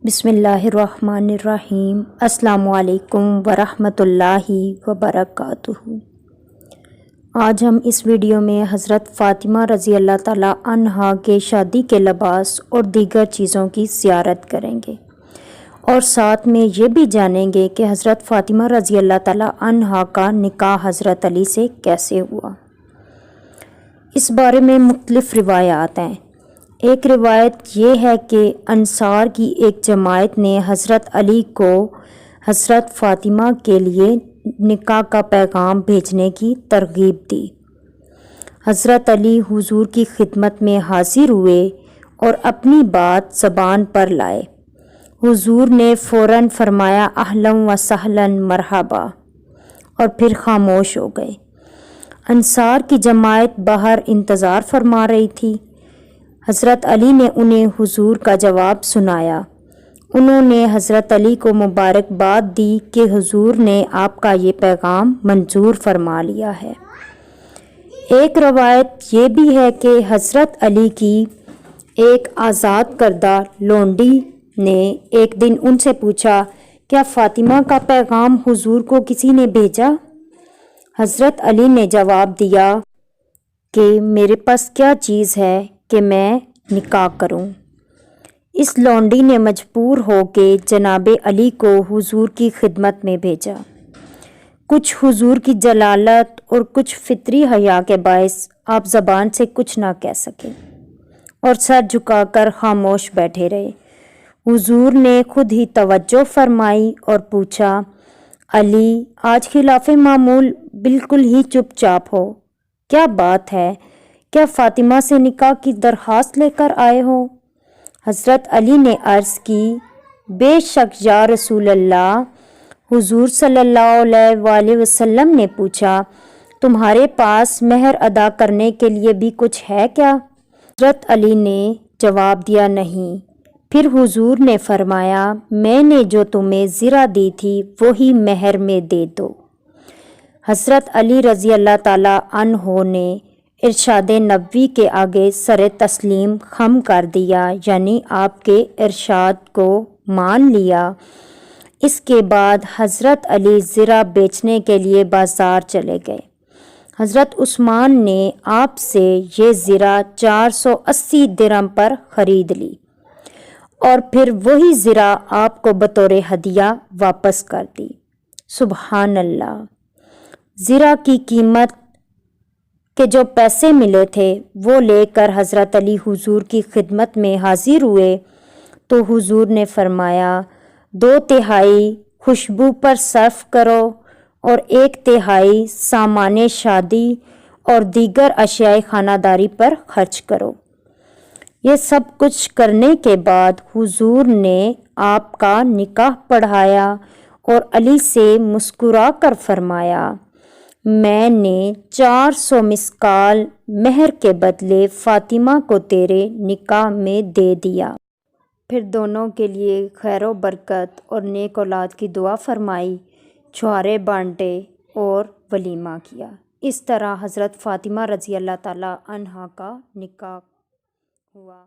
بسم اللہ الرحمن الرحیم۔ السلام علیکم ورحمۃ اللہ وبرکاتہ۔ آج ہم اس ویڈیو میں حضرت فاطمہ رضی اللہ تعالیٰ عنہا کے شادی کے لباس اور دیگر چیزوں کی زیارت کریں گے، اور ساتھ میں یہ بھی جانیں گے کہ حضرت فاطمہ رضی اللہ تعالیٰ عنہا کا نکاح حضرت علی سے کیسے ہوا۔ اس بارے میں مختلف روایات ہیں۔ ایک روایت یہ ہے کہ انصار کی ایک جماعت نے حضرت علی کو حضرت فاطمہ کے لیے نکاح کا پیغام بھیجنے کی ترغیب دی۔ حضرت علی حضور کی خدمت میں حاضر ہوئے اور اپنی بات زبان پر لائے۔ حضور نے فوراً فرمایا اہلاً و سہلاً مرحبا، اور پھر خاموش ہو گئے۔ انصار کی جماعت باہر انتظار فرما رہی تھی۔ حضرت علی نے انہیں حضور کا جواب سنایا۔ انہوں نے حضرت علی کو مبارکباد دی کہ حضور نے آپ کا یہ پیغام منظور فرما لیا ہے۔ ایک روایت یہ بھی ہے کہ حضرت علی کی ایک آزاد کردہ لونڈی نے ایک دن ان سے پوچھا، کیا فاطمہ کا پیغام حضور کو کسی نے بھیجا؟ حضرت علی نے جواب دیا کہ میرے پاس کیا چیز ہے کہ میں نکاح کروں۔ اس لونڈی نے مجبور ہو کے جناب علی کو حضور کی خدمت میں بھیجا۔ کچھ حضور کی جلالت اور کچھ فطری حیا کے باعث آپ زبان سے کچھ نہ کہہ سکے اور سر جھکا کر خاموش بیٹھے رہے۔ حضور نے خود ہی توجہ فرمائی اور پوچھا، علی آج خلاف معمول بالکل ہی چپ چاپ ہو، کیا بات ہے؟ کیا فاطمہ سے نکاح کی درخواست لے کر آئے ہو؟ حضرت علی نے عرض کی، بے شک یا رسول اللہ۔ حضور صلی اللہ علیہ وآلہ وسلم نے پوچھا، تمہارے پاس مہر ادا کرنے کے لیے بھی کچھ ہے کیا؟ حضرت علی نے جواب دیا، نہیں۔ پھر حضور نے فرمایا، میں نے جو تمہیں زرہ دی تھی وہی مہر میں دے دو۔ حضرت علی رضی اللہ تعالیٰ عنہ نے ارشاد نبوی کے آگے سر تسلیم خم کر دیا، یعنی آپ کے ارشاد کو مان لیا۔ اس کے بعد حضرت علی زرہ بیچنے کے لیے بازار چلے گئے۔ حضرت عثمان نے آپ سے یہ زرہ 480 درہم پر خرید لی اور پھر وہی زرہ آپ کو بطور ہدیہ واپس کر دی۔ سبحان اللہ۔ زرہ کی قیمت کے جو پیسے ملے تھے وہ لے کر حضرت علی حضور کی خدمت میں حاضر ہوئے تو حضور نے فرمایا، 2/3 خوشبو پر صرف کرو اور 1/3 سامان شادی اور دیگر اشیاء خانہ داری پر خرچ کرو۔ یہ سب کچھ کرنے کے بعد حضور نے آپ کا نکاح پڑھایا اور علی سے مسکرا کر فرمایا، میں نے 400 مسکال مہر کے بدلے فاطمہ کو تیرے نکاح میں دے دیا۔ پھر دونوں کے لیے خیر و برکت اور نیک اولاد کی دعا فرمائی، چھوارے بانٹے اور ولیمہ کیا۔ اس طرح حضرت فاطمہ رضی اللہ تعالیٰ عنہا کا نکاح ہوا۔